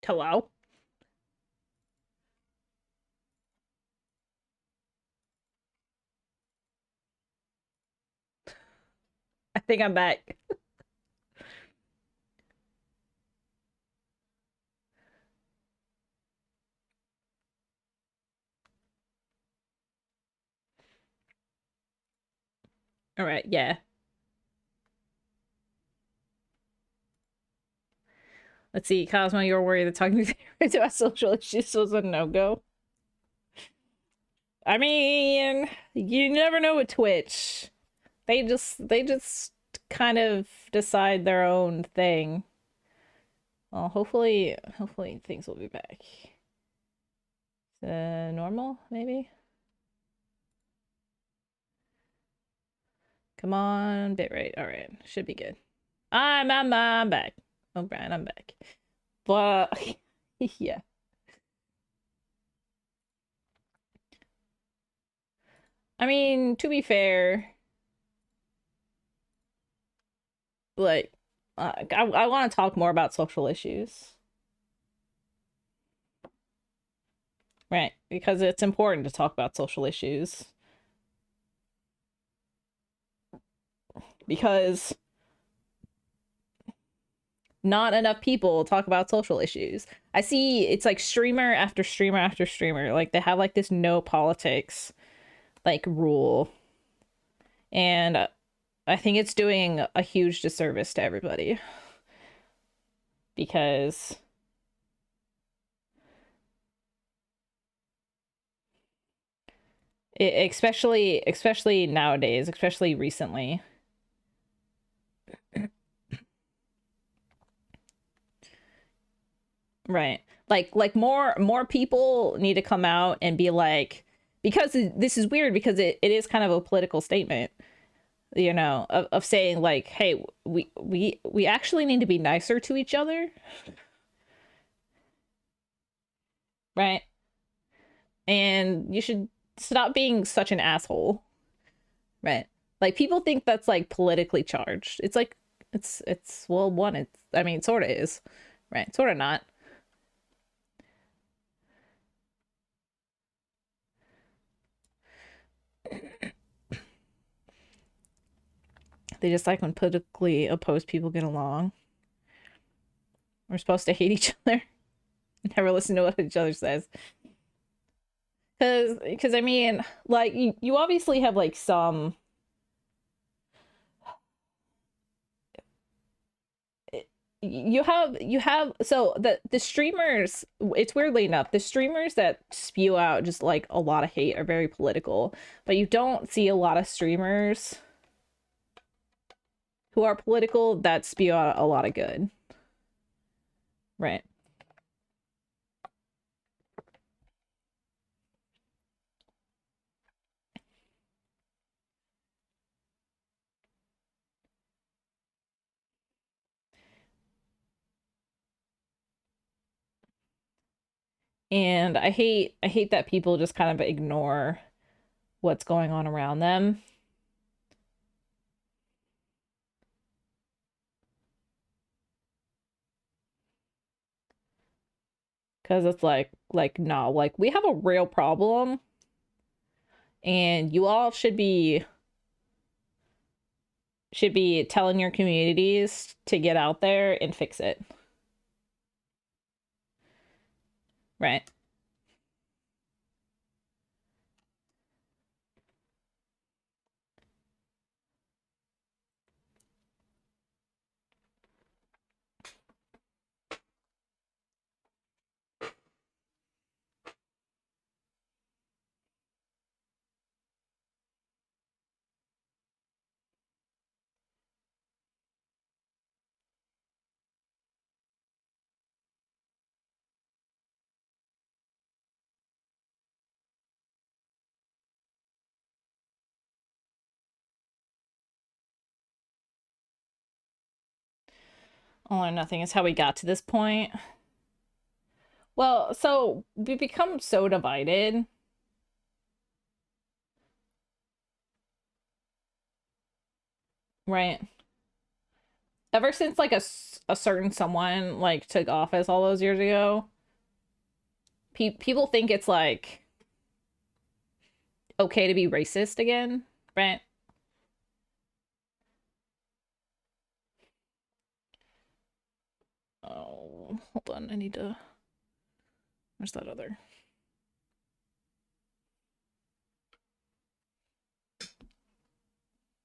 Hello? I think I'm back. All right, yeah. Let's see, Cosmo, you're worried that talking about social issues was a no-go. I mean, you never know with Twitch. They just kind of decide their own thing. Well, hopefully things will be back. Normal, maybe? Come on, bitrate. All right, should be good. I'm back. Oh, Brian, I'm back. But yeah. I mean, to be fair, like, I want to talk more about social issues, right? Because it's important to talk about social issues. Because not enough people talk about social issues. I see it's like streamer after streamer after streamer. Like, they have like this no politics like rule. And I think it's doing a huge disservice to everybody because especially nowadays, especially recently. Right. Like more people need to come out and be like, because this is weird because it is kind of a political statement, you know, of saying like, hey, we actually need to be nicer to each other, right? And you should stop being such an asshole, right? Like, people think that's like politically charged. It's like it's well, one, it's, I mean, it sort of is, right? Sort of not. They just like when politically opposed people get along. We're supposed to hate each other. Never listen to what each other says. Because I mean, like, you obviously have like some, you have so the streamers, it's weirdly enough, the streamers that spew out just like a lot of hate are very political, but you don't see a lot of streamers who are political that spew out a lot of good, right? And I hate that people just kind of ignore what's going on around them. Because it's like no, like, we have a real problem and you all should be telling your communities to get out there and fix it, right? All or nothing is how we got to this point. Well, so we become so divided, right? ever since like a certain someone like took office all those years ago, people think it's like okay to be racist again, right? Oh, hold on. I need to. Where's that other?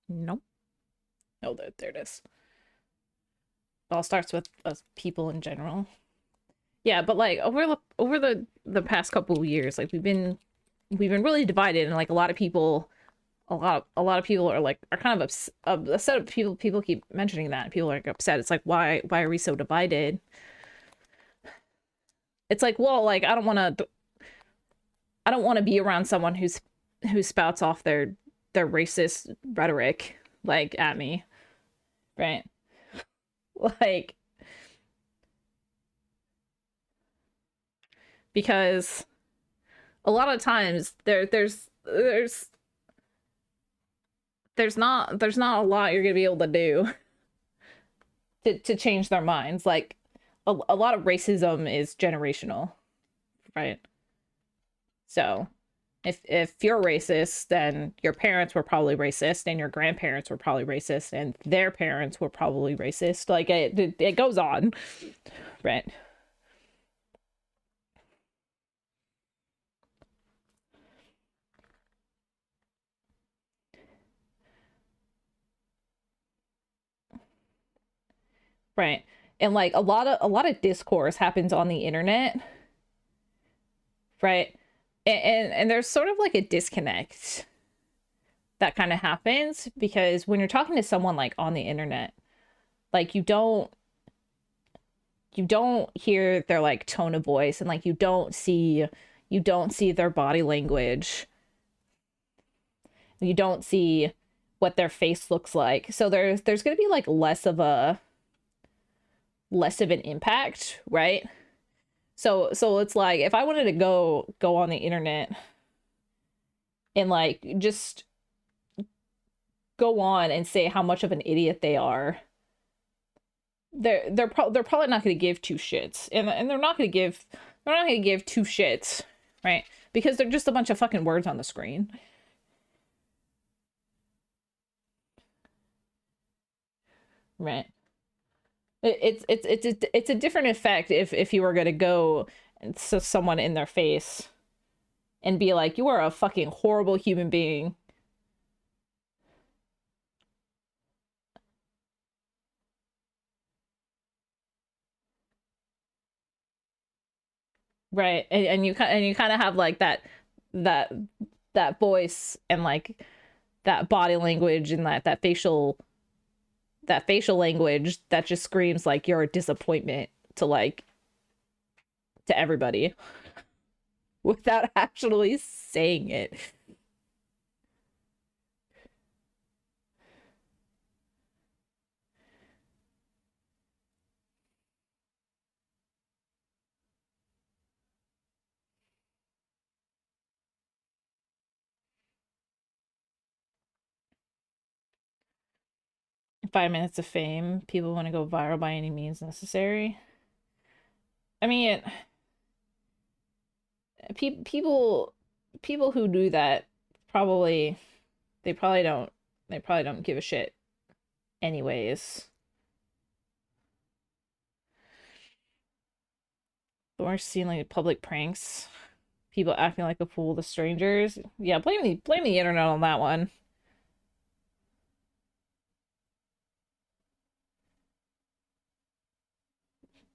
Nope. Oh, there it is. It all starts with people in general. Yeah, but like over the past couple of years, like we've been really divided, and like a lot of people are kind of upset of people keep mentioning that. People are like, upset. It's like why are we so divided? It's like, well, like I don't want to be around someone who spouts off their racist rhetoric like at me, right? Like because a lot of times there's not a lot you're gonna be able to do to change their minds. Like a lot of racism is generational, right? So if you're racist, then your parents were probably racist, and your grandparents were probably racist, and their parents were probably racist. Like it goes on, right? Right. And like a lot of discourse happens on the internet, right? And there's sort of like a disconnect that kind of happens because when you're talking to someone like on the internet, like you don't hear their like tone of voice, and like you don't see their body language. You don't see what their face looks like. So there's going to be like less of an impact, right? So it's like if I wanted to go on the internet and like just go on and say how much of an idiot they are, they're probably not going to give two shits, and they're not going to give two shits, right? Because they're just a bunch of fucking words on the screen, right? It's a different effect if you were going to go to someone in their face and be like, you are a fucking horrible human being, right? And you kind of have like that that voice and like that body language and that facial language that just screams like you're a disappointment to like to everybody without actually saying it. 5 minutes of fame, people want to go viral by any means necessary. I mean, people who do that probably they probably don't they probably don't give a shit anyways. The worst seeing like public pranks, people acting like a fool to strangers. Yeah, blame the internet on that one.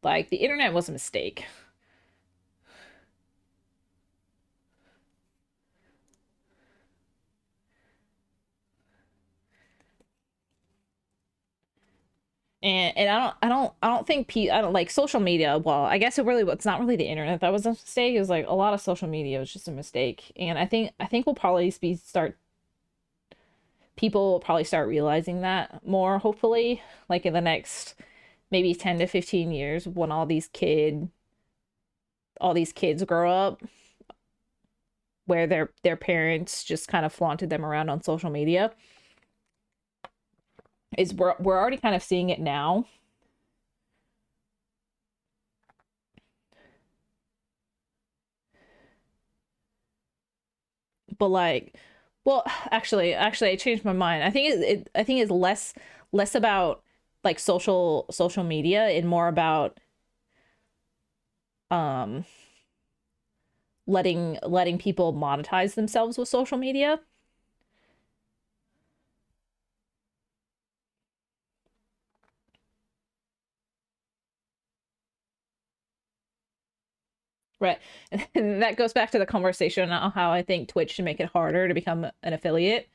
Like the internet was a mistake. And I don't think I don't like social media. Well, I guess it's not really the internet that was a mistake. It was like a lot of social media was just a mistake. And I think we'll probably be start people will probably start realizing that more, hopefully, like in the next maybe 10 to 15 years when all these kids grow up, where their parents just kind of flaunted them around on social media. is we're already kind of seeing it now. But like, well, actually I changed my mind. I think I think it's less about like social media and more about um letting people monetize themselves with social media. Right. And that goes back to the conversation on how I think Twitch should make it harder to become an affiliate.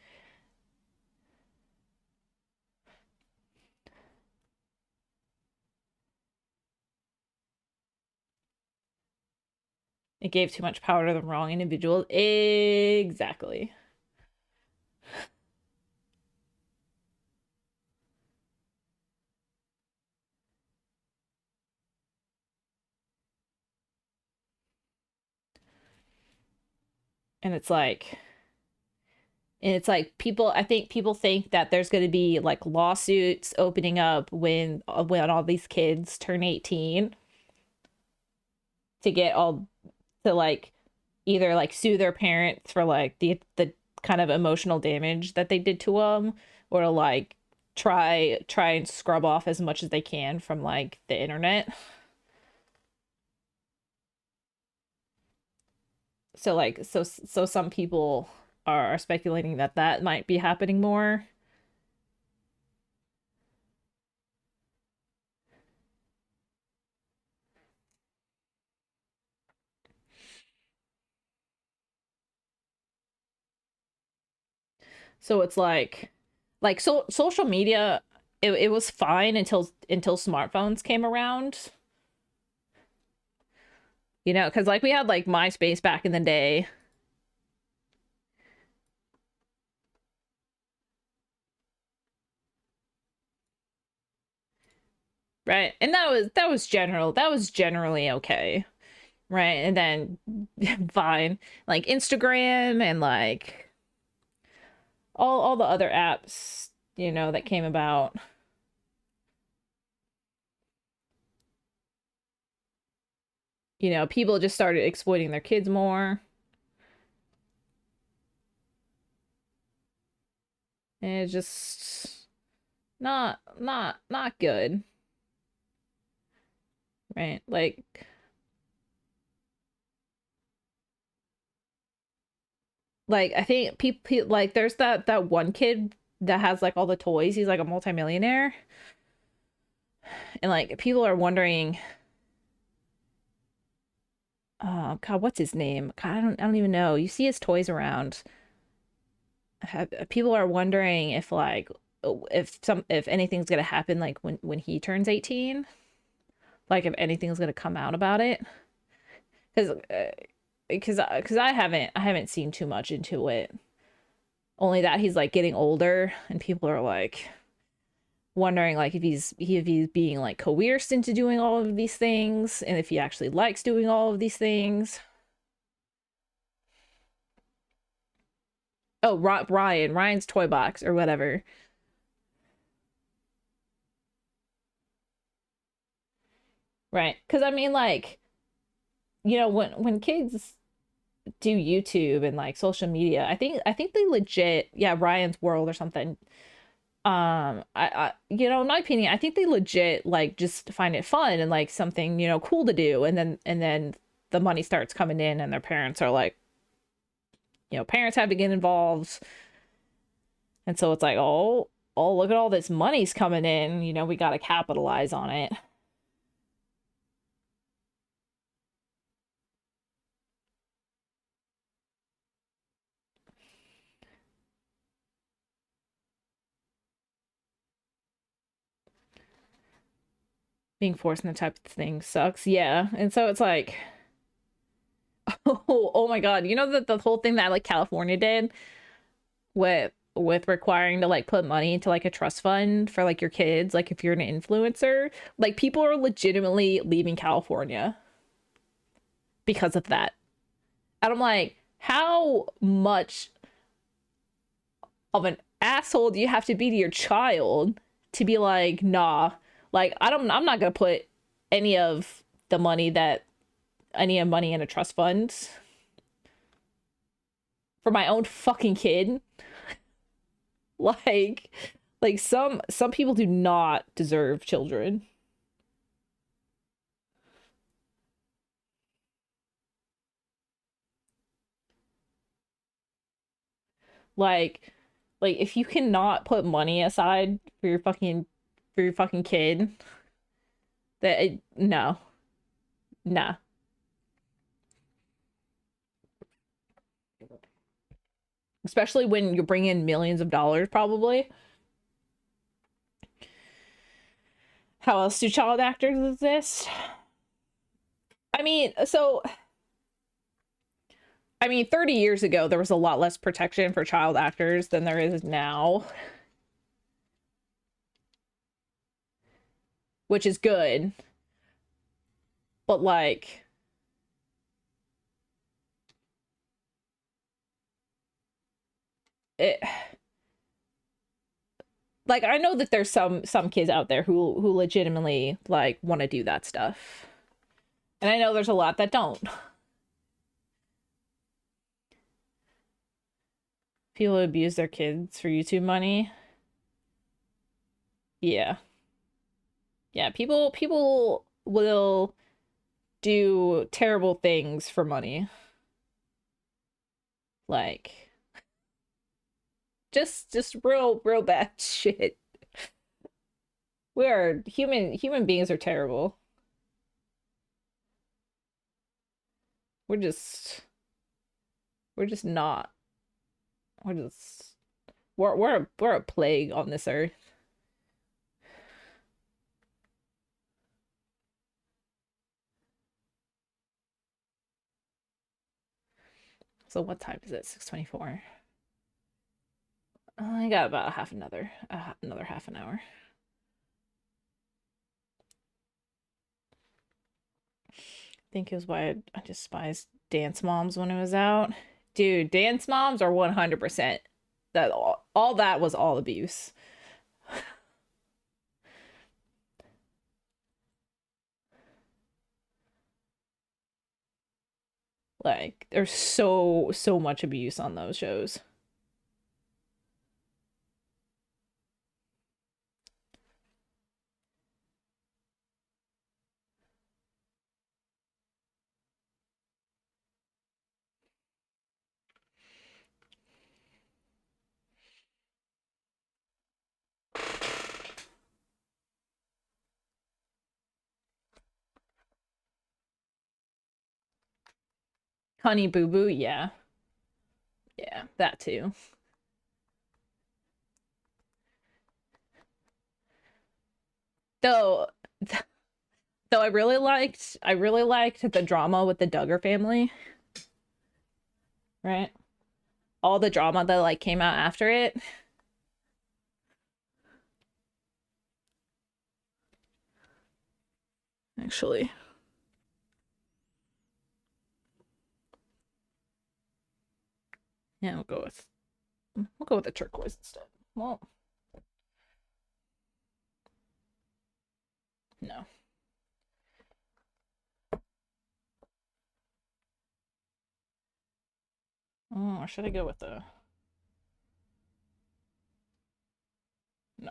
It gave too much power to the wrong individuals. Exactly. And it's like people, I think people think that there's going to be like lawsuits opening up when all these kids turn 18 to get all to like either like sue their parents for like the kind of emotional damage that they did to them, or to like try and scrub off as much as they can from like the internet. So like so some people are speculating that that might be happening more. So it's like social media, it was fine until smartphones came around, because like we had like MySpace back in the day. Right, and that was generally okay. Right, and then fine, like Instagram and like all the other apps, that came about. People just started exploiting their kids more, and it's just not good. Right, like I think people like there's that one kid that has like all the toys. He's like a multimillionaire, and like people are wondering, oh God, what's his name? God, I don't even know. You see his toys around. People are wondering if like if anything's gonna happen like when he turns 18, like if anything's gonna come out about it, because because I haven't seen too much into it. Only that he's like getting older, and people are like wondering like if he's being like coerced into doing all of these things, and if he actually likes doing all of these things. Oh, Ryan's toy box or whatever. Right, because I mean like when kids do YouTube and like social media, I think they legit, yeah, Ryan's World or something. In my opinion, I think they legit like just find it fun and like something, cool to do, and then the money starts coming in, and their parents are like, parents have to get involved. And so it's like, oh, look at all this money's coming in, we got to capitalize on it. Being forced in the type of thing sucks. Yeah. And so it's like, oh my God, the whole thing that like California did with requiring to like put money into like a trust fund for like your kids, like if you're an influencer, like people are legitimately leaving California because of that. And I'm like, how much of an asshole do you have to be to your child to be like, nah, like I'm not gonna put any of the money that any of money in a trust fund for my own fucking kid. Like some people do not deserve children. Like if you cannot put money aside for your fucking kid, no. Nah. Especially when you're bringing in millions of dollars probably. How else do child actors exist? I mean, so I mean, 30 years ago, there was a lot less protection for child actors than there is now, which is good. But it, like I know that there's some kids out there who legitimately like want to do that stuff. And I know there's a lot that don't. People abuse their kids for YouTube money. Yeah. Yeah, people will do terrible things for money. Like just real bad shit. We're human beings are terrible. We're just we're just not. We're just we're a plague on this earth. So what time is it? 6:24. I got about another half an hour. I think it was why I despised Dance Moms when it was out. Dude, Dance Moms are 100%. That all that was all abuse. Like there's so much abuse on those shows. Honey Boo Boo, yeah. Yeah, that too. Though though I really liked the drama with the Duggar family, right? All the drama that like came out after it. Actually, yeah, we'll go with the turquoise instead. Well, no. Oh, or should I go with the no?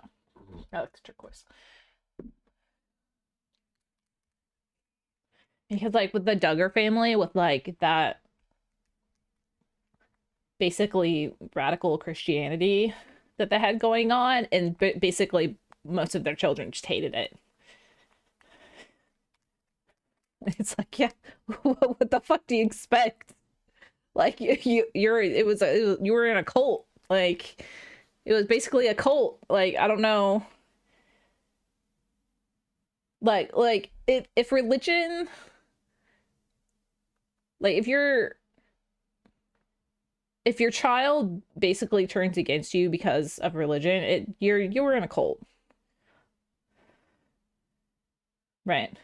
I like the turquoise. Because like with the Duggar family, with like that basically radical Christianity that they had going on, and basically most of their children just hated it. It's like, yeah, what the fuck do you expect? Like you're you were in a cult. Like it was basically a cult. Like I don't know. Like if religion, like if your child basically turns against you because of religion, you were in a cult. Right.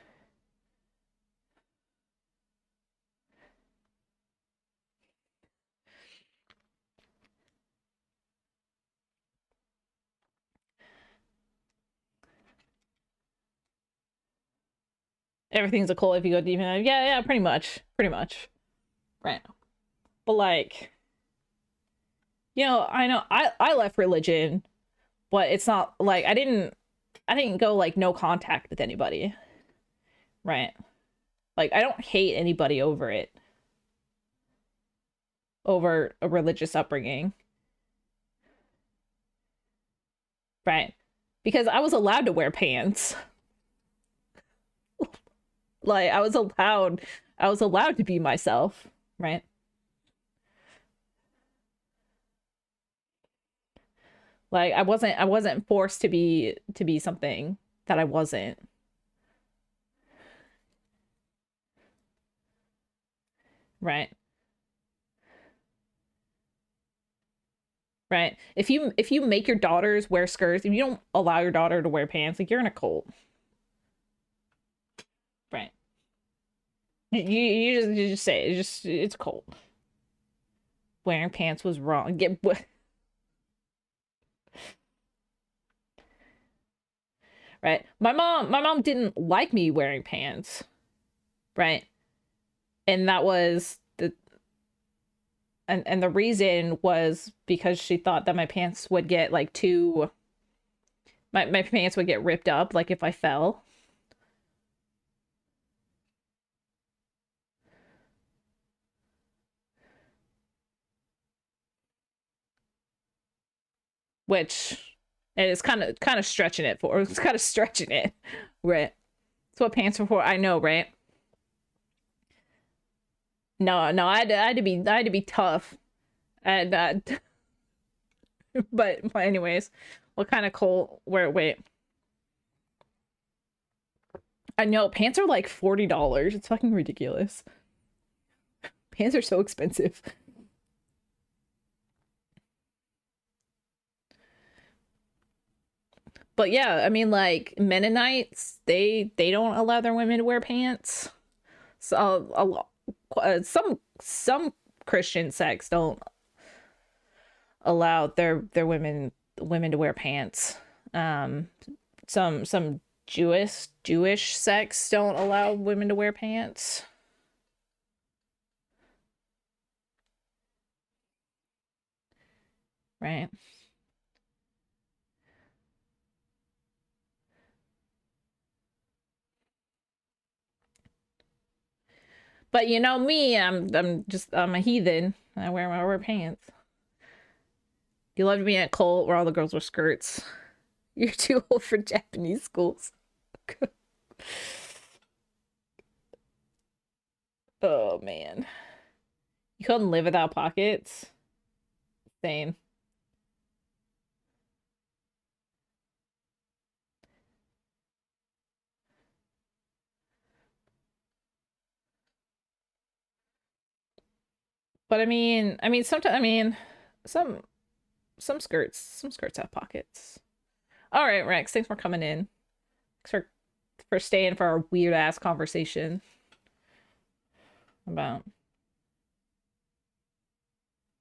Everything's a cult if you go deep enough. Yeah, yeah, pretty much, right? But like, I know I left religion, but it's not like I didn't go like no contact with anybody, right? Like I don't hate anybody over it, over a religious upbringing, right? Because I was allowed to wear pants. Like I was allowed to be myself, right? Like I wasn't forced to be something that I wasn't, right? Right. If you make your daughters wear skirts, if you don't allow your daughter to wear pants, like you're in a cult. Right. You just say it. It's cold. Wearing pants was wrong. Right. My mom didn't like me wearing pants, right? And that was the and the reason was because she thought that my pants would get like too my pants would get ripped up like if I fell, which is kind of stretching it for. It's kind of stretching it. Right. That's what pants are for. I know, right? No, no, I had to be tough. And but anyways, what kind of cold where wait. I know pants are like $40. It's fucking ridiculous. Pants are so expensive. But yeah, I mean like Mennonites, they don't allow their women to wear pants. So some Christian sects don't allow their women to wear pants. Um some Jewish sects don't allow women to wear pants, right? But you know me, I'm a heathen. I wear pants. You loved me at Colt where all the girls were skirts. You're too old for Japanese schools. Oh man. You couldn't live without pockets? Same. But I mean sometimes some some skirts have pockets. All right, Rex, thanks for coming in. Thanks for staying for our weird ass conversation about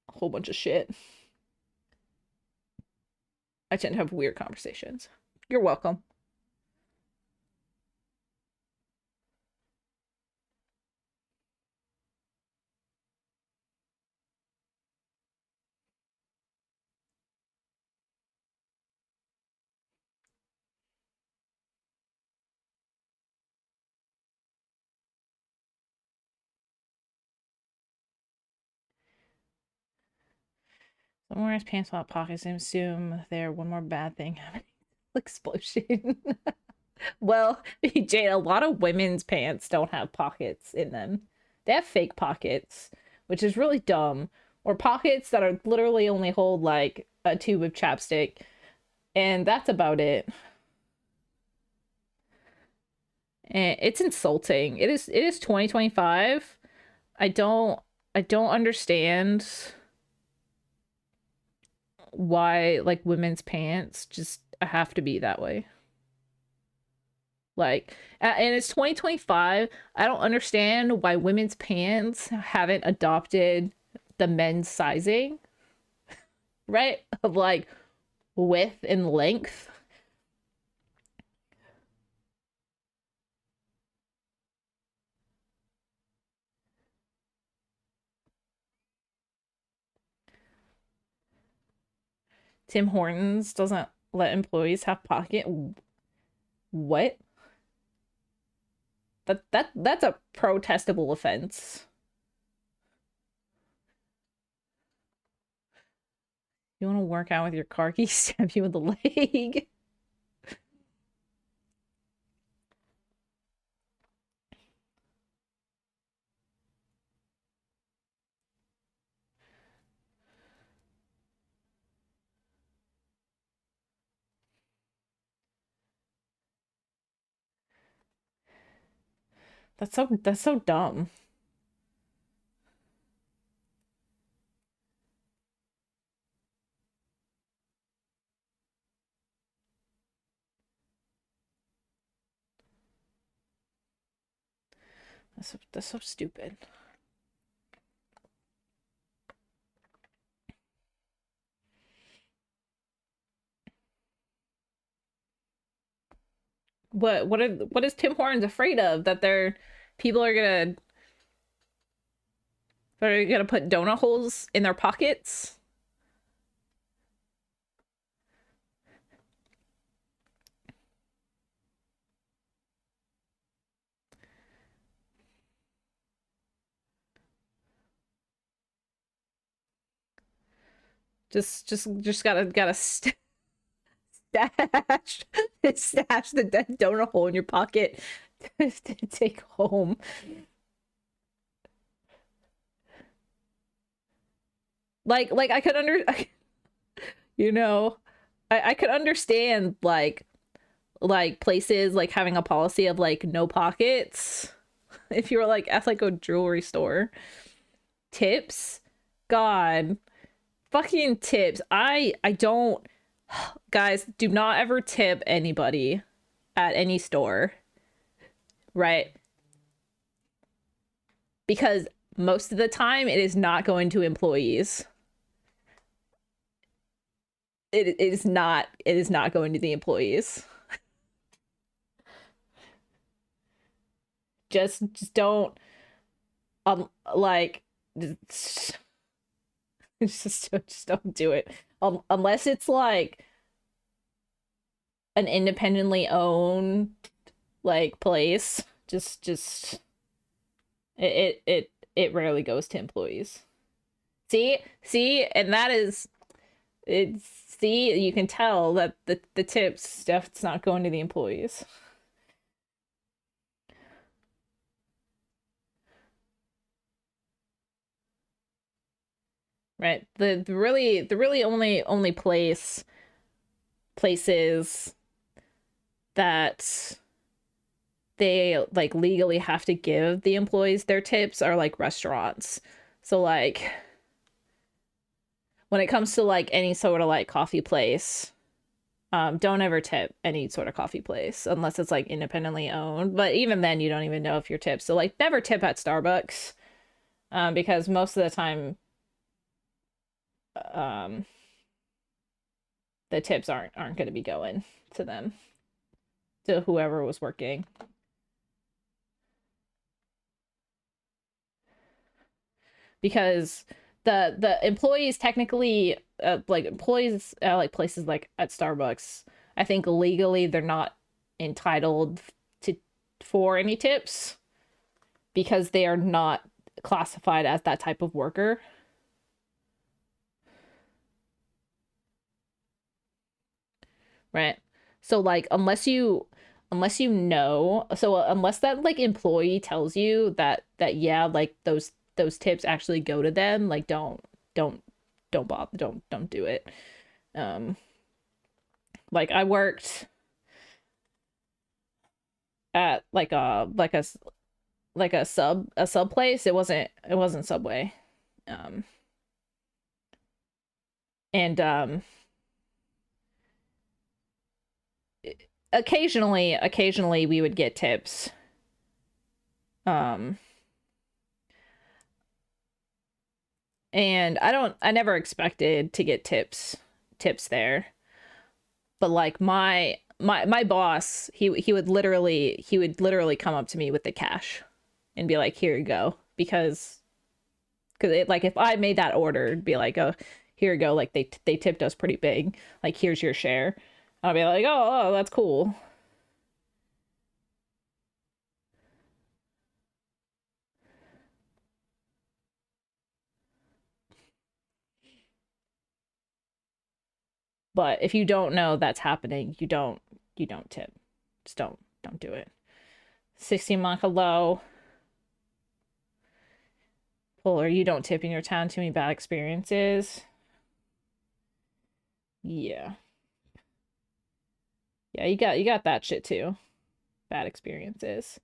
a whole bunch of shit. I tend to have weird conversations. You're welcome. Someone wears pants without pockets. I assume they're one more bad thing happening. Explosion. Well, Jane, a lot of women's pants don't have pockets in them. They have fake pockets, which is really dumb. Or pockets that are literally only hold like a tube of chapstick, and that's about it. And it's insulting. It is 2025. I don't I don't understand why like women's pants just have to be that way. Like, and it's 2025. I don't understand why women's pants haven't adopted the men's sizing, right? Of like width and length. Tim Hortons doesn't let employees have pocket. What? That's a protestable offense. You want to work out with your car key, stab you in the leg. That's so dumb. That's so stupid. What is Tim Hortons afraid of? That people are gonna put donut holes in their pockets? Just gotta stash stash the donut hole in your pocket to take home. Like I could you know, I could understand like places like having a policy of like no pockets if you were like at like a jewelry store. Tips, God, fucking tips. I don't, guys, do not ever tip anybody at any store, right? Because most of the time it is not going to employees. It is not going to the employees. Just don't like just just don't do it. Unless it's like an independently owned like place. Just it rarely goes to employees. See, and that is it's see, you can tell that the tips stuff's not going to the employees. Right. The really only places that they like legally have to give the employees their tips are like restaurants. So like when it comes to like any sort of like coffee place, don't ever tip any sort of coffee place unless it's like independently owned. But even then you don't even know if you're tipped. So like never tip at Starbucks. Because most of the time um the tips aren't going to be going to them, to whoever was working. Because the employees technically like employees like places like at Starbucks, I think legally they're not entitled to for any tips because they are not classified as that type of worker, right? So like unless you know, so unless that like employee tells you that yeah, like those tips actually go to them, like don't don't bother, don't do it. um like I worked at like a sub place. It wasn't Subway. um and occasionally we would get tips. um and I never expected to get tips there. But like my boss, he would literally come up to me with the cash and be like, here you go. Because like if I made that order, it'd be like, oh, here you go, like they tipped us pretty big, like here's your share. I'll be like, oh, that's cool. But if you don't know that's happening, you don't tip. Just don't do it. 16 month low. Polar, you don't tip in your town. Too many bad experiences. Yeah. Yeah, you got that shit too. Bad experiences.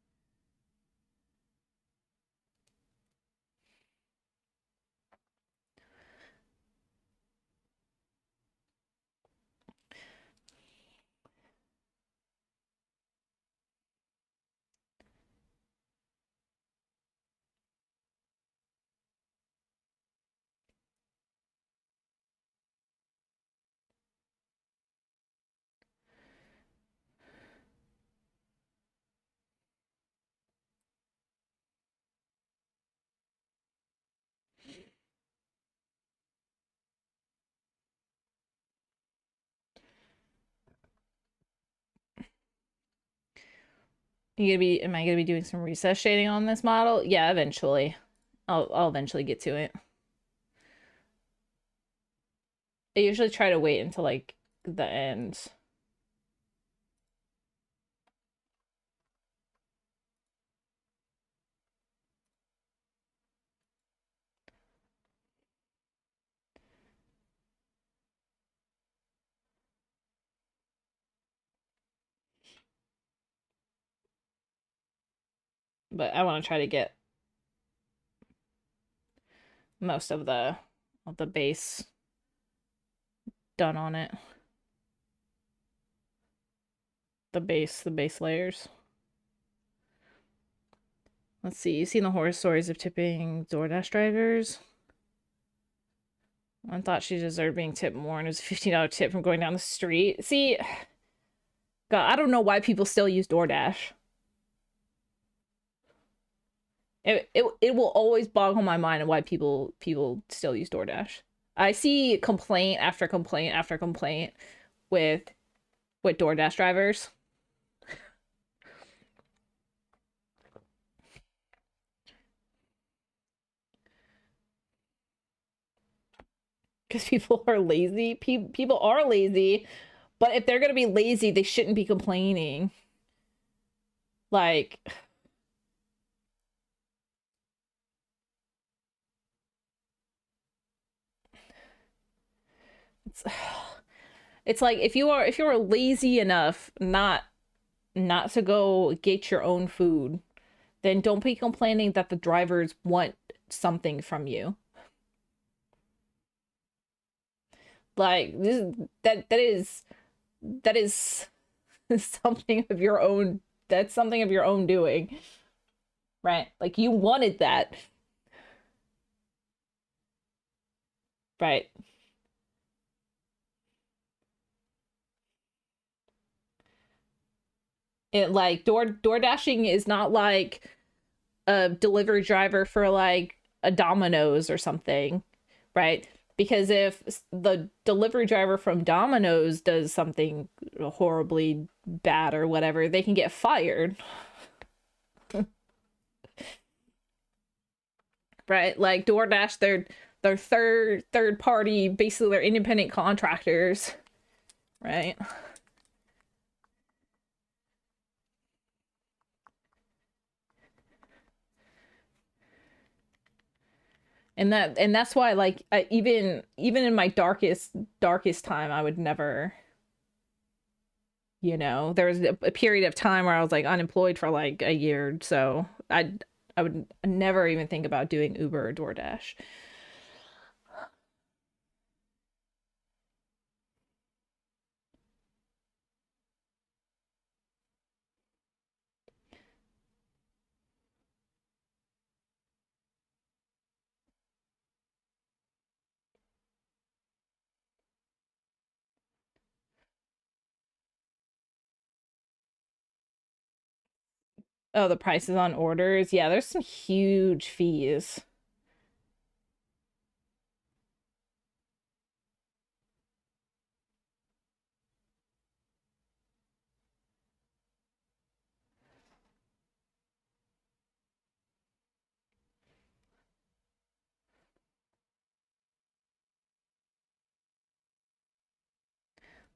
Am I gonna be doing some recess shading on this model? Yeah, eventually. I'll eventually get to it. I usually try to wait until like the end. But I want to try to get most of the base done on it. The base layers. Let's see. You've seen the horror stories of tipping DoorDash drivers? I thought she deserved being tipped more, and it was a $15 tip from going down the street. See, God, I don't know why people still use DoorDash. It will always boggle my mind on why people still use DoorDash. I see complaint after complaint after complaint with DoorDash drivers because people are lazy. People are lazy, but if they're gonna be lazy, they shouldn't be complaining. Like, it's it's like if you're lazy enough not to go get your own food, then don't be complaining that the drivers want something from you. Like this, that is something of your own. That's something of your own doing, right? Like you wanted that, right? It like door dashing is not like a delivery driver for like a Domino's or something, right? Because if the delivery driver from Domino's does something horribly bad or whatever, they can get fired, right? Like DoorDash, they're third party, basically they're independent contractors, right? And that's why like even in my darkest time, I would never, there was a period of time where I was like unemployed for like a year, so I would never even think about doing Uber or DoorDash. Oh, the prices on orders. Yeah, there's some huge fees.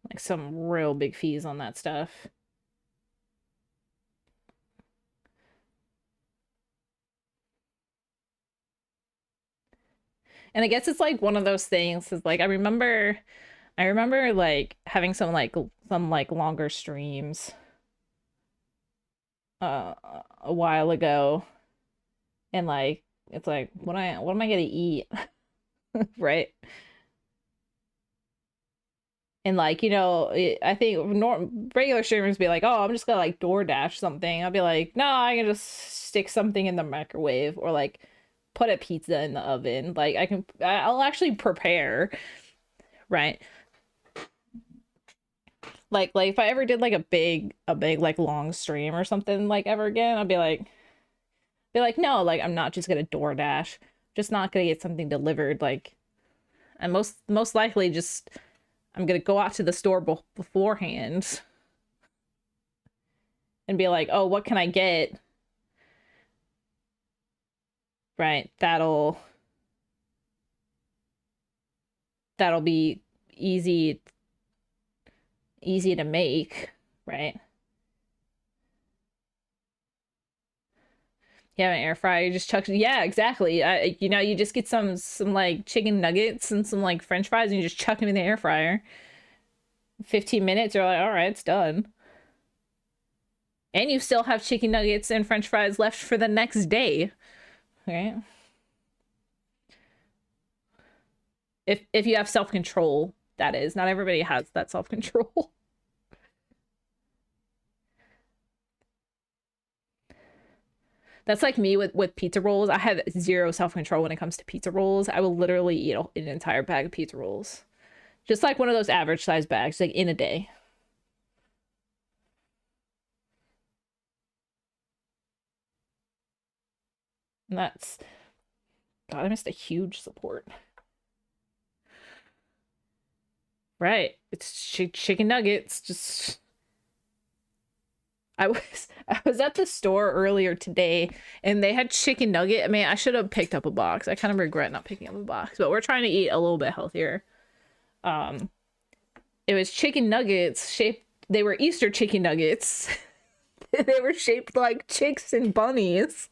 Like some real big fees on that stuff. And I guess it's like one of those things is like I remember like having some longer streams uh a while ago, and like it's like what am I gonna eat? Right? And like, I think regular streamers be like, "Oh, I'm just gonna like DoorDash something." I'll be like, "No, I can just stick something in the microwave or like put a pizza in the oven." Like I'll actually prepare, right? Like if I ever did like a big like long stream or something like ever again, I'd be like, "No, like I'm not just gonna DoorDash. Just not gonna get something delivered. Like I most likely just I'm gonna go out to the store beforehand and be like, "Oh, what can I get?" Right? That'll be easy easy to make, right? You have an air fryer, you just chuck, yeah, exactly. You just get some like chicken nuggets and some like French fries, and you just chuck them in the air fryer. 15 minutes, you're like, all right, it's done. And you still have chicken nuggets and French fries left for the next day, right? If you have self control, that is. Not everybody has that self control. That's like me with pizza rolls. I have zero self control when it comes to pizza rolls. I will literally eat an entire bag of pizza rolls, just like one of those average size bags, like in a day. And that's God. I missed a huge support. Right? It's chicken nuggets. Just I was at the store earlier today, and they had chicken nugget. I mean, I should have picked up a box. I kind of regret not picking up a box, but we're trying to eat a little bit healthier. Um, it was chicken nuggets shaped. They were Easter chicken nuggets. They were shaped like chicks and bunnies.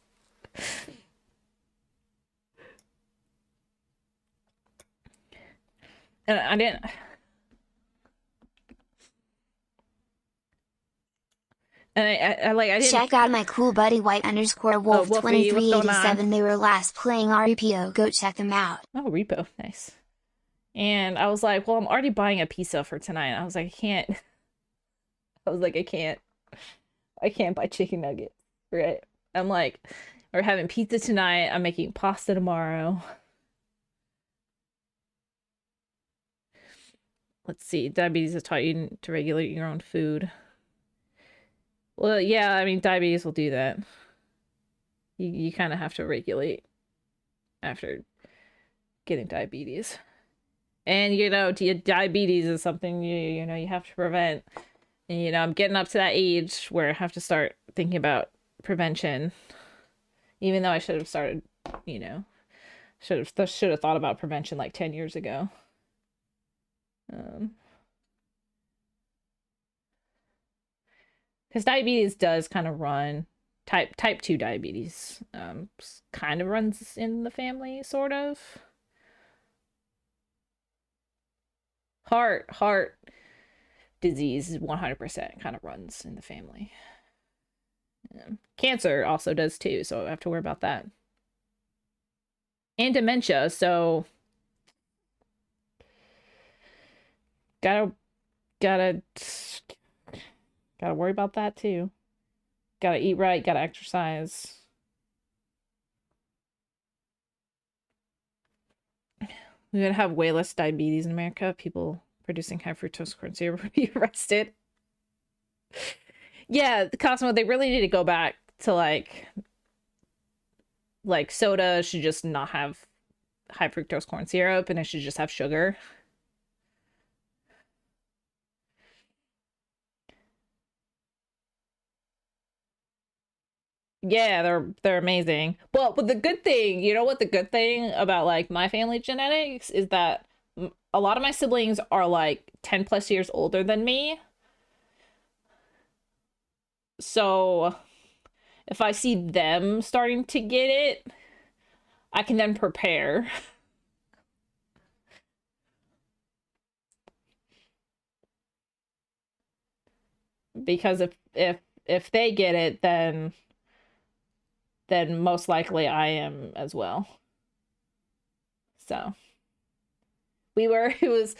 And I didn't. And I didn't. Check out my cool buddy white underscore Oh, wolf Wolfie, what's going on? 2387. They were last playing RPO. Go check them out. Oh, repo, nice. And I was like, well, I'm already buying a pizza for tonight. I was like, I can't. I was like, I can't buy chicken nuggets, right? I'm like, we're having pizza tonight. I'm making pasta tomorrow. Let's see. Diabetes has taught you to regulate your own food. Well, yeah, I mean, diabetes will do that. You kind of have to regulate after getting diabetes. And diabetes is something you have to prevent. And I'm getting up to that age where I have to start thinking about prevention. Even though I should have started, you know, should have thought about prevention like 10 years ago. Because diabetes does kind of run type 2 diabetes, kind of runs in the family, sort of. Heart disease is 100% kind of runs in the family. Cancer also does too, so I have to worry about that. And dementia, so gotta gotta gotta worry about that too. Gotta eat right, gotta exercise. We're gonna have way less diabetes in America. People producing high fructose corn syrup would be arrested. Yeah, the Cosmo, they really need to go back to like soda should just not have high fructose corn syrup, and it should just have sugar. Yeah, they're amazing. Well, but the good thing, you know what the good thing about like my family genetics is that a lot of my siblings are like 10 plus years older than me. So if I see them starting to get it, I can then prepare. Because if they get it, then most likely I am as well. So we were it was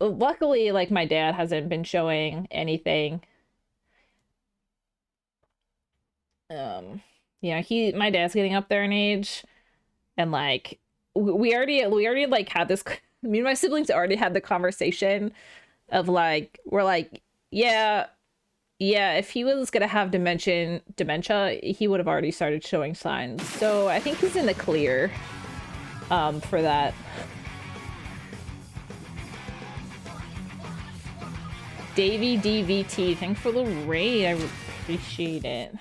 luckily like my dad hasn't been showing anything. My dad's getting up there in age, and like we already like had this me and my siblings already had the conversation of like we're like, yeah, yeah, if he was gonna have dementia, he would have already started showing signs. So I think he's in the clear for that. Davey DVT, thanks for the raid. I appreciate it.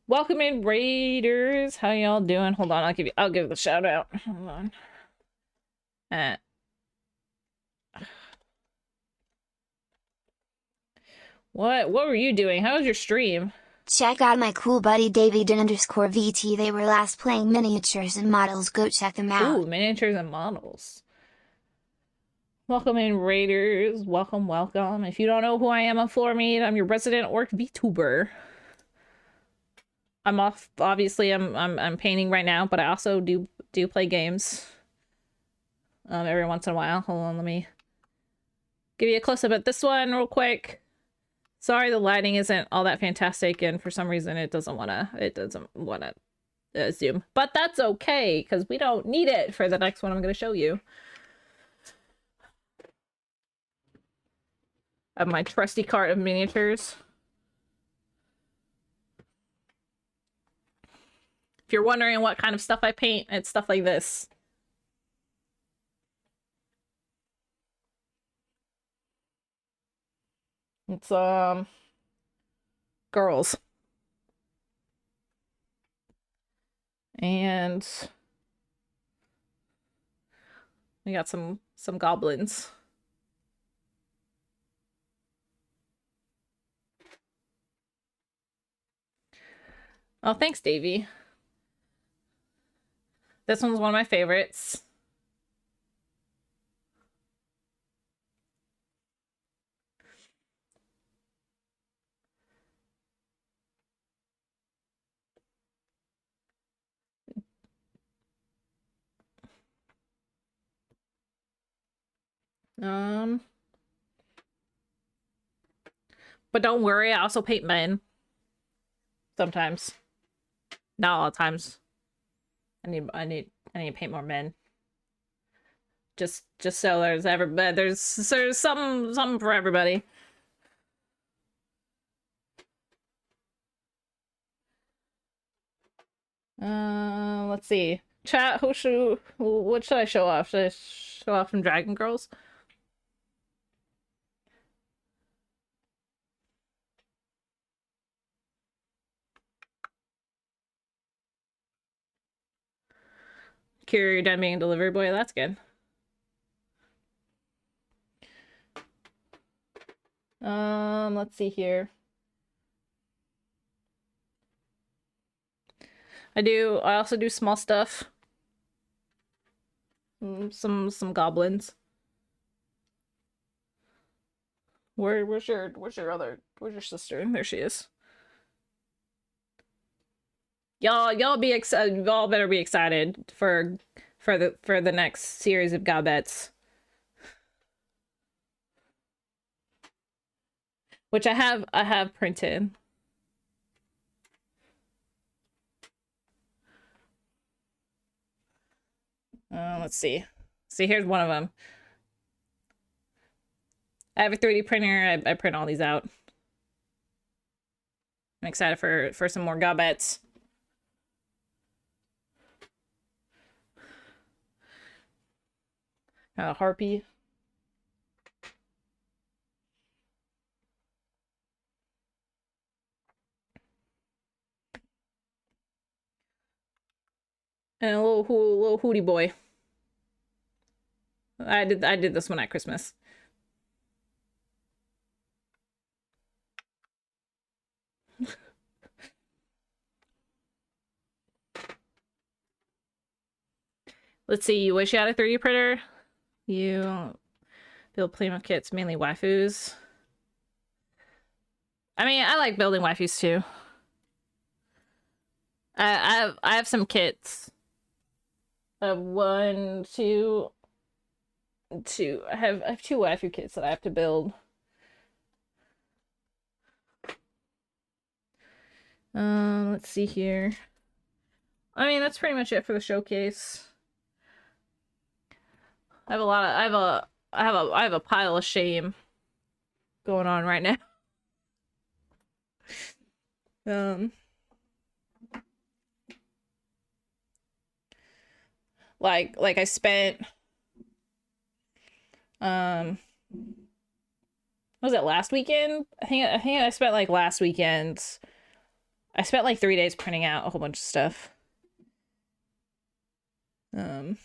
Welcome in, Raiders. How y'all doing? Hold on, I'll give the shout out. Hold on. What were you doing? How was your stream? Check out my cool buddy David_VT. They were last playing miniatures and models. Go check them out. Ooh, miniatures and models. Welcome in, Raiders. Welcome, welcome. If you don't know who I am, I'm Floormead. I'm your resident orc VTuber. I'm off. Obviously, I'm painting right now, but I also do play games. Every once in a while. Hold on, let me give you a close up at this one real quick. Sorry, the lighting isn't all that fantastic, and for some reason it doesn't wanna zoom. But that's okay, because we don't need it for the next one I'm gonna show you. I have my trusty cart of miniatures. If you're wondering what kind of stuff I paint, it's stuff like this. It's girls. And we got some goblins. Oh, thanks, Davey. This one's one of my favorites. But don't worry, I also paint men. Sometimes. Not all the times. I need to paint more men. Just so there's something for everybody. Let's see. Chat, what should I show off? Should I show off some Dragon Girls? Cure, you're done being a delivery boy. That's good. Let's see here. I also do small stuff. Some goblins. Where's your sister? There she is. Y'all be excited. Y'all better be excited for the next series of Gobbets, which I have printed. Let's see. See, here's one of them. I have a 3D printer. I print all these out. I'm excited for some more Gobbets. Harpy. And a little hootie boy. I did this one at Christmas. Let's see, you wish you had a 3D printer? You build Playmo kits, mainly waifus. I mean, I like building waifus too. I have some kits. I have one, two, two. I have two waifu kits that I have to build. Let's see here. I mean, that's pretty much it for the showcase. I have a lot of I have a pile of shame going on right now. Um like I spent what was it, last weekend? I think I spent like last weekend. I spent like 3 days printing out a whole bunch of stuff. Um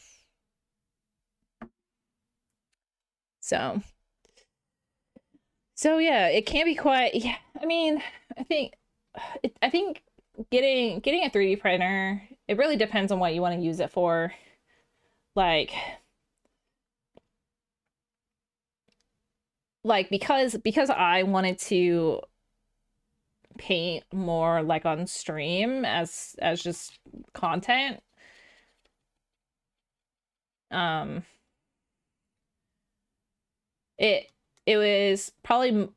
so so yeah, it can be quite, yeah. I mean, I think I think getting a 3D printer, it really depends on what you want to use it for. Like because I wanted to paint more like on stream as just content. Um it it was probably,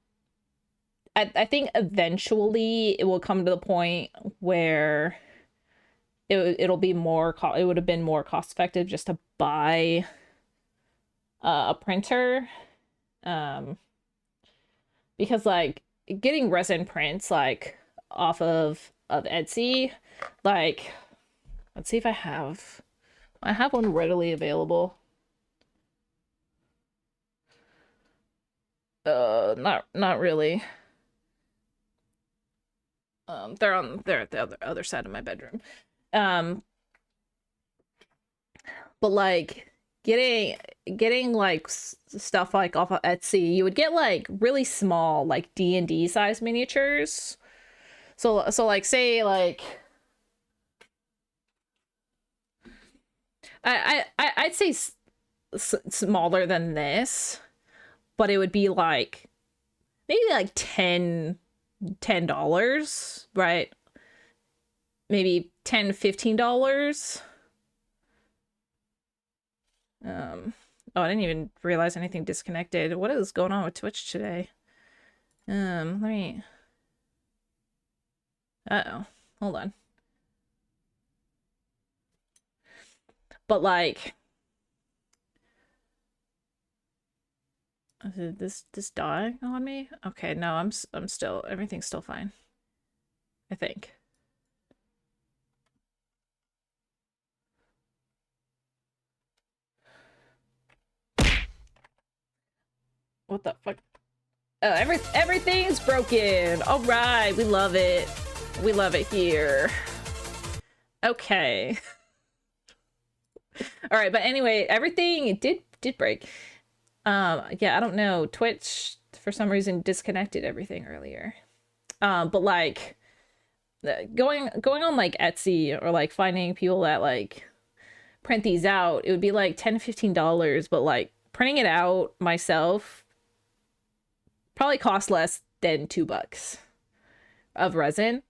I think eventually it will come to the point where it'll be more it would have been more cost effective just to buy a printer, um because like getting resin prints like off of Etsy, like let's see if I have one readily available. Not really. They're at the other side of my bedroom. Um, but like getting like stuff like off of Etsy, you would get like really small like D&D size miniatures. So like say like I'd say smaller than this, but it would be like maybe like $10, right? Maybe $10-15. Oh, I didn't even realize anything disconnected. What is going on with Twitch today? Let me. Uh-oh. Hold on. But like, did this die on me? Okay, no, I'm still, everything's still fine. I think. What the fuck? Oh, everything's broken. All right, we love it. We love it here. Okay. All right, but anyway, everything did break. Yeah, I don't know. Twitch for some reason disconnected everything earlier. But like going on like Etsy or like finding people that like print these out, it would be like $10-15, but like printing it out myself probably cost less than $2 of resin.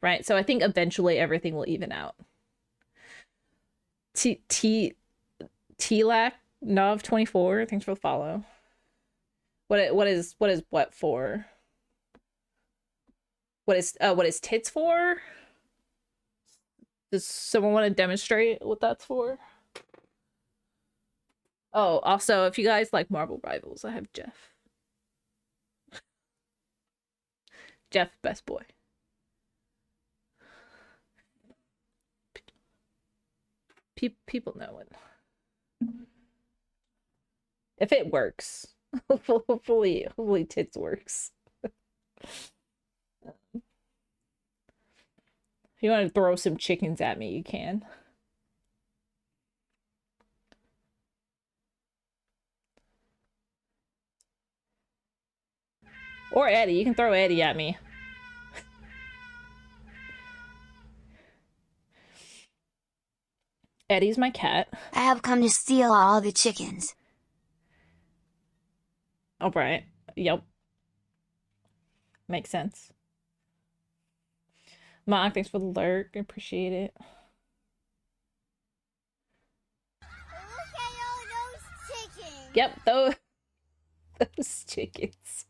Right? So I think eventually everything will even out. T-Lac Nov 24, thanks for the follow. What is what for? What is tits for? Does someone want to demonstrate what that's for? Oh, also, if you guys like Marvel Rivals, I have Jeff. Jeff, best boy. People know it. If it works, hopefully tits works. If you want to throw some chickens at me, you can. Or Eddie. You can throw Eddie at me. Eddie's my cat. I have come to steal all the chickens. All right. Yep. Makes sense. Mark, thanks for the lurk. I appreciate it. Look at all those chickens. Yep, those chickens.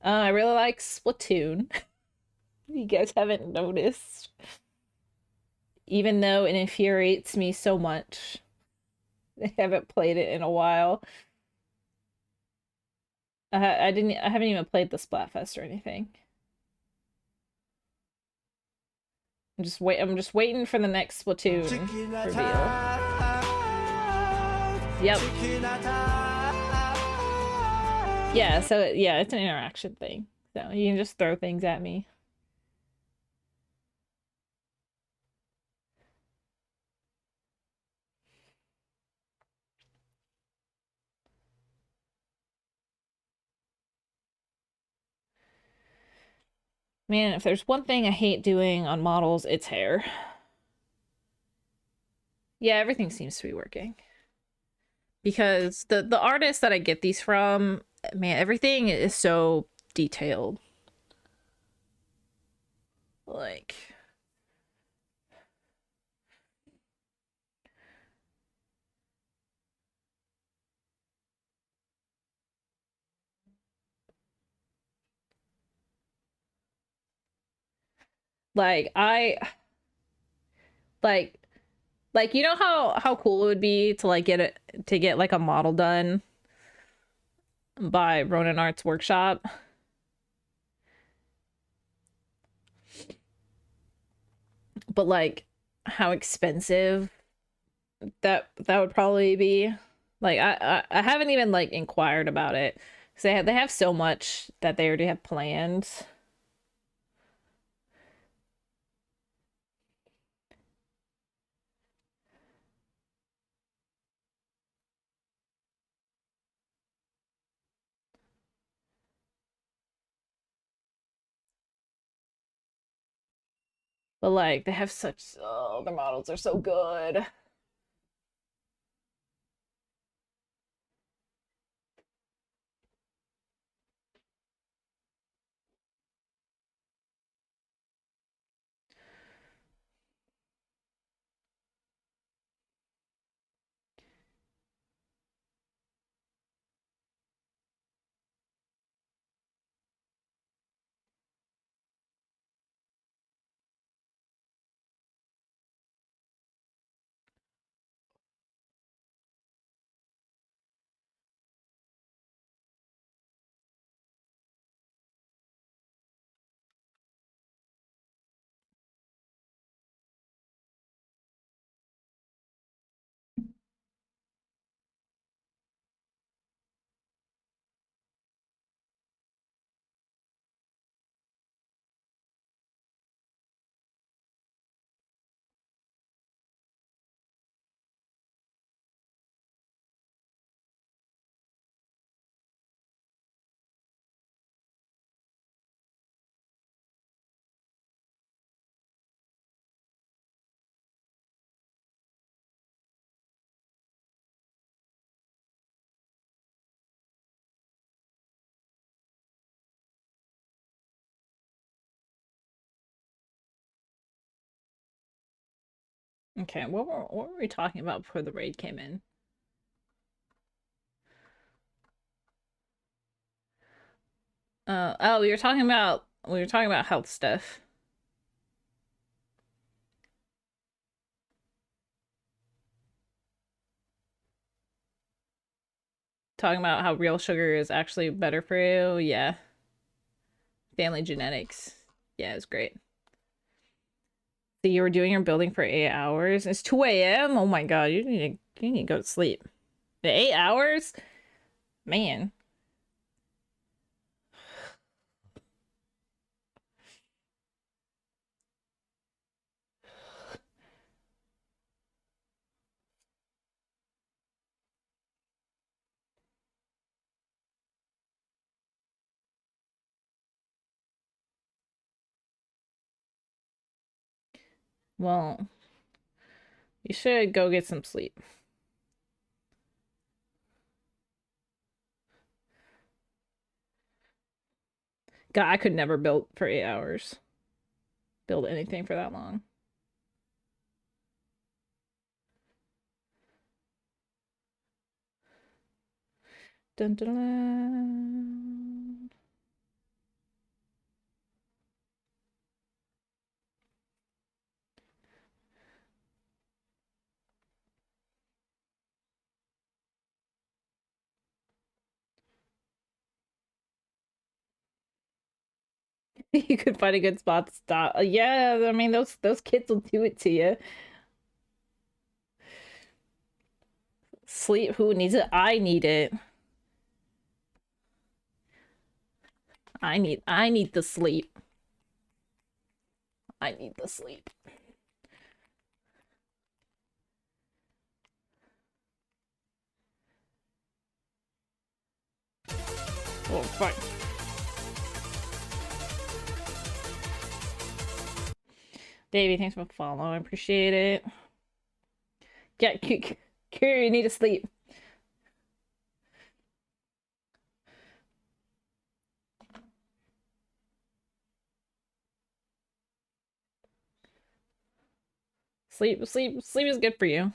I really like Splatoon. You guys haven't noticed. Even though it infuriates me so much. I haven't played it in a while. I haven't even played the Splatfest or anything. I'm just waiting for the next Splatoon reveal. Yep. Yeah, so yeah, it's an interaction thing. So you can just throw things at me. Man, if there's one thing I hate doing on models, it's hair. Yeah, everything seems to be working. Because the artists that I get these from, man, everything is so detailed. Like, like I like you know how cool it would be to like get like a model done by Ronin Arts Workshop. But like how expensive that would probably be. Like I haven't even like inquired about it because they have so much that they already have planned. But like they have such their models are so good. Okay, what were we talking about before the raid came in? Oh, we were talking about health stuff. Talking about how real sugar is actually better for you. Yeah. Family genetics. Yeah, it's great. So you were doing your building for 8 hours. It's 2 a.m. Oh my god, you need to go to sleep. The 8 hours? Man. Well, you should go get some sleep. God, I could never build for 8 hours. Build anything for that long. Dun, dun, dun. You could find a good spot to stop. Yeah, I mean those kids will do it to you. Sleep. Who needs it? I need it. I need the sleep. I need the sleep. Oh fuck. Davey, thanks for following. I appreciate it. Yeah, Kira, you need to sleep. Sleep is good for you.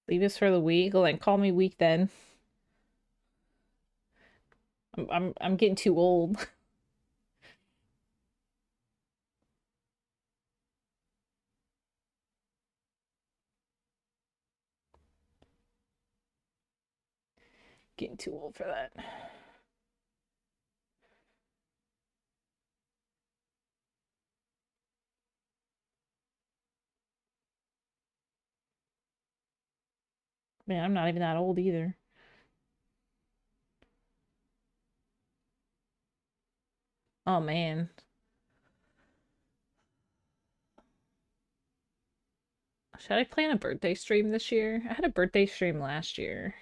Leave us for the week. Well, then call me weak then. I'm getting too old. Getting too old for that. Man, I'm not even that old either. Oh man. Should I plan a birthday stream this year? I had a birthday stream last year.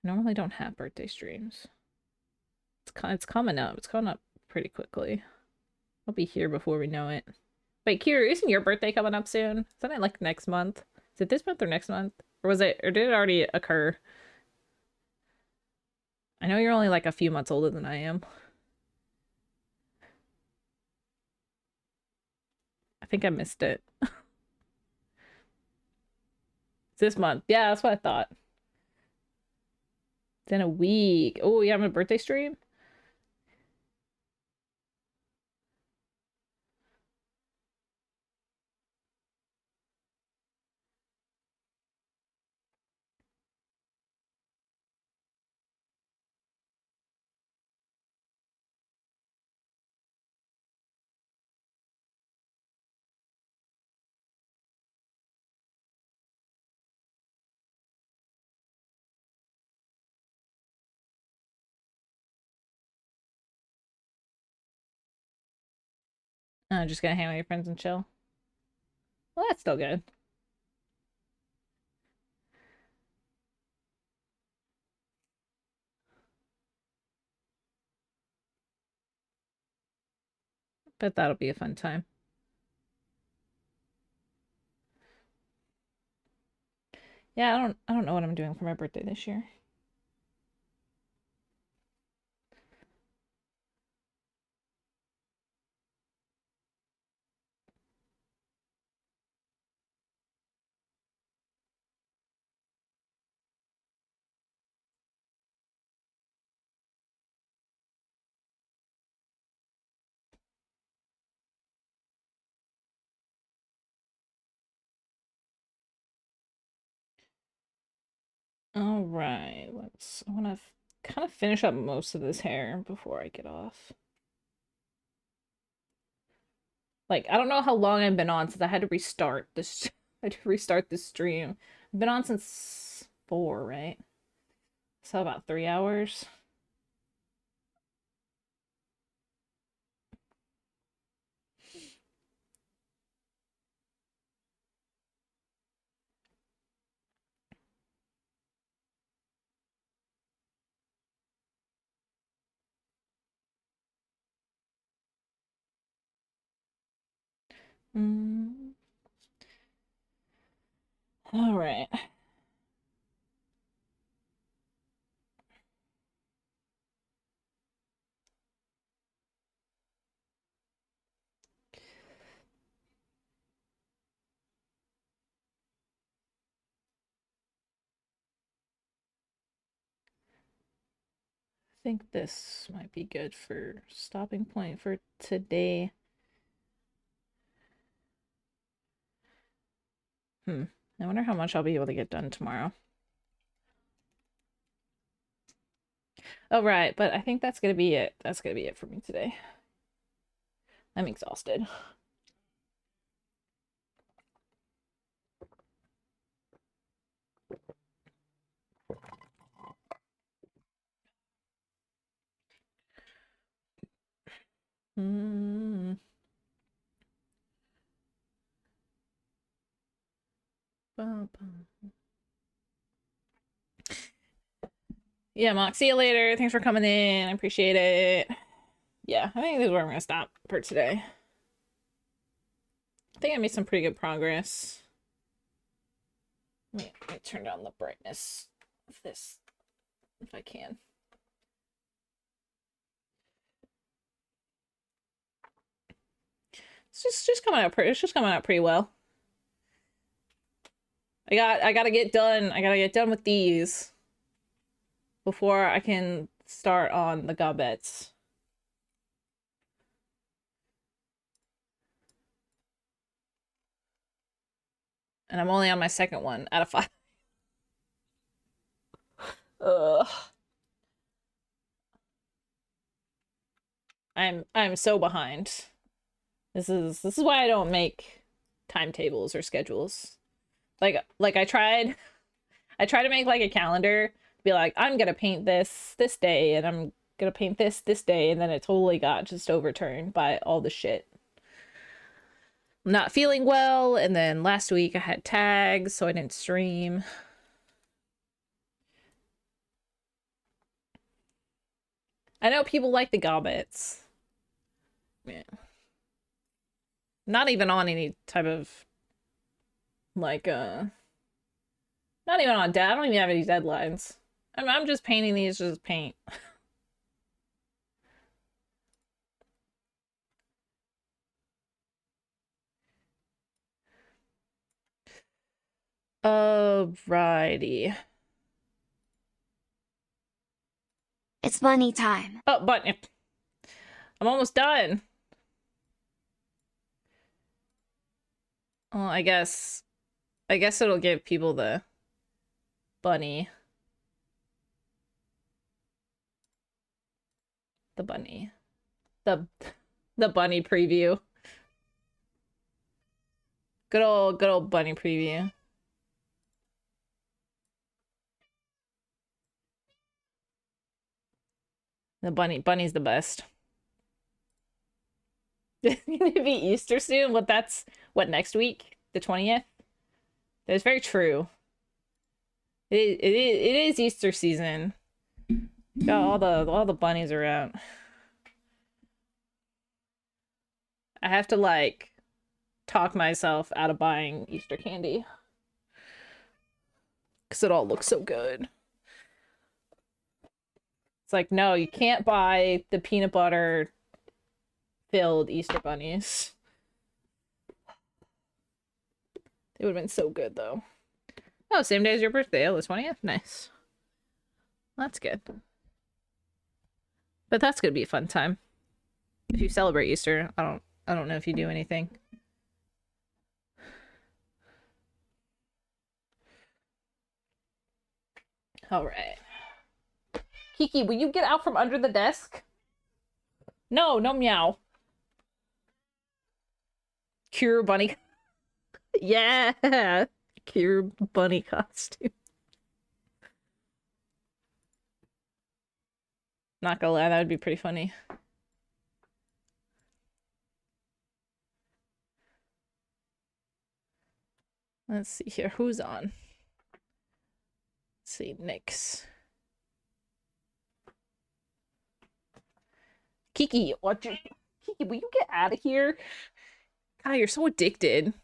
I normally don't have birthday streams. It's coming up. It's coming up pretty quickly. I'll be here before we know it. Wait, Kira, isn't your birthday coming up soon? Isn't it like next month? Is it this month or next month? Or did it already occur? I know you're only like a few months older than I am. I think I missed it. It's this month. Yeah, that's what I thought. It's in a week. Oh, you have a birthday stream? I'm just gonna hang out with your friends and chill. Well, that's still good. But that'll be a fun time. Yeah, I don't know what I'm doing for my birthday this year. All right, I want to kind of finish up most of this hair before I get off. Like, I don't know how long I've been on since I had to restart this. I had to restart this stream. I've been on since 4, right? So about 3 hours. Mm. All right. I think this might be good for stopping point for today. I wonder how much I'll be able to get done tomorrow. Oh, right, but I think that's gonna be it. That's gonna be it for me today. I'm exhausted. Mm. Bum, bum. Yeah, Mock, see you later. Thanks for coming in. I appreciate it. Yeah, I think this is where I'm gonna stop for today. I think I made some pretty good progress. Let me turn down the brightness of this if I can. It's just coming out pretty. It's just coming out pretty well. I gotta get done. I gotta get done with these before I can start on the gobbets. And I'm only on my second one out of 5. Ugh. I'm so behind. This is why I don't make timetables or schedules. Like I tried to make like a calendar, be like, I'm gonna paint this day, and I'm gonna paint this day, and then it totally got just overturned by all the shit. I'm not feeling well, and then last week I had tags, so I didn't stream. I know people like the gobbets. Yeah. Not even on any type of like not even on I don't even have any deadlines. I'm just painting these just paint. Alrighty. It's bunny time. Oh, but I'm almost done. Well, I guess it'll give people the bunny. The bunny. The the bunny preview. Good old bunny preview. The bunny's the best. It's gonna be Easter soon. That's what, next week? The 20th? That's very true. It is Easter season. Got all the bunnies are out. I have to like talk myself out of buying Easter candy. Cause it all looks so good. It's like, no, you can't buy the peanut butter filled Easter bunnies. They would have been so good though. Oh, same day as your birthday, the 20th? Nice. That's good. But that's gonna be a fun time. If you celebrate Easter, I don't know if you do anything. All right. Kiki, will you get out from under the desk? No, no meow. Cure bunny. Yeah. Cure bunny costume. Not gonna lie, that would be pretty funny. Let's see here. Who's on? Let's see. Nyx. Kiki, Kiki, will you get out of here? God, you're so addicted.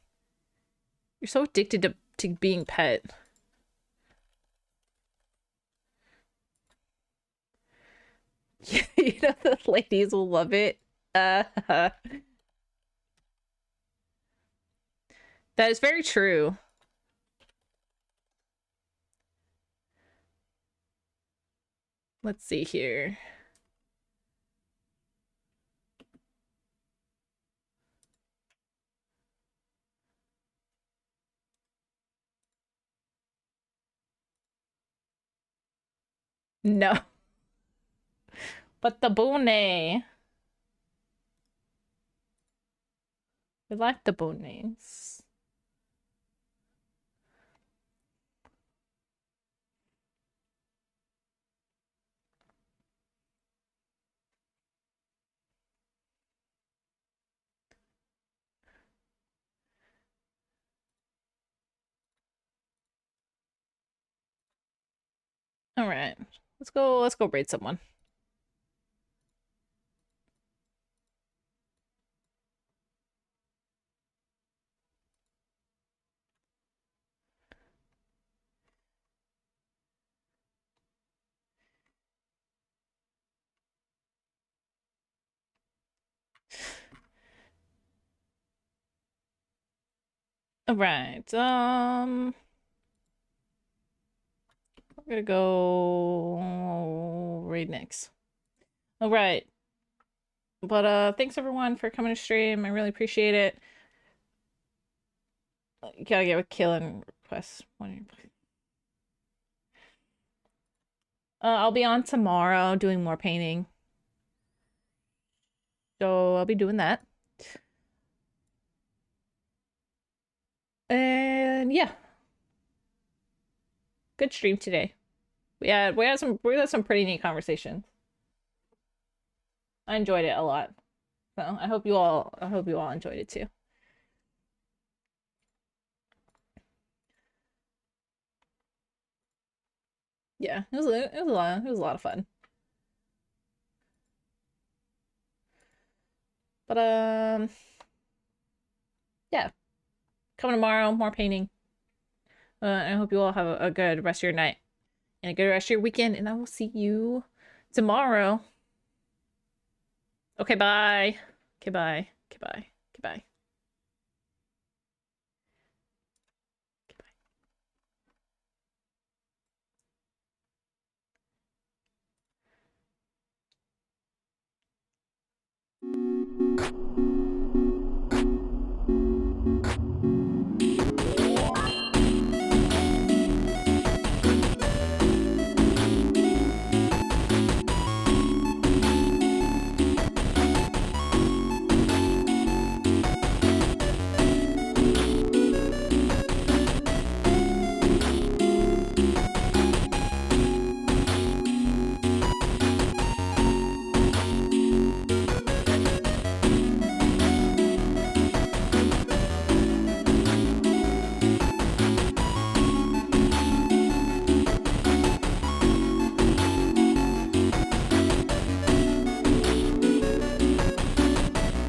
You're so addicted to being pet. You know the ladies will love it. That is very true. Let's see here. No. But the bone. We like the bones. All right. Let's go raid someone. All right. We're gonna go raid next. All right. But thanks everyone for coming to stream. I really appreciate it. Gotta get with killing requests. I'll be on tomorrow doing more painting. So I'll be doing that. And yeah. Good stream today. We had some pretty neat conversations. I enjoyed it a lot. So I hope you all enjoyed it too. Yeah, it was a lot of fun. But yeah. Coming tomorrow, more painting. I hope you all have a good rest of your night and a good rest of your weekend, and I will see you tomorrow. Okay, bye. Okay, bye. Okay, bye.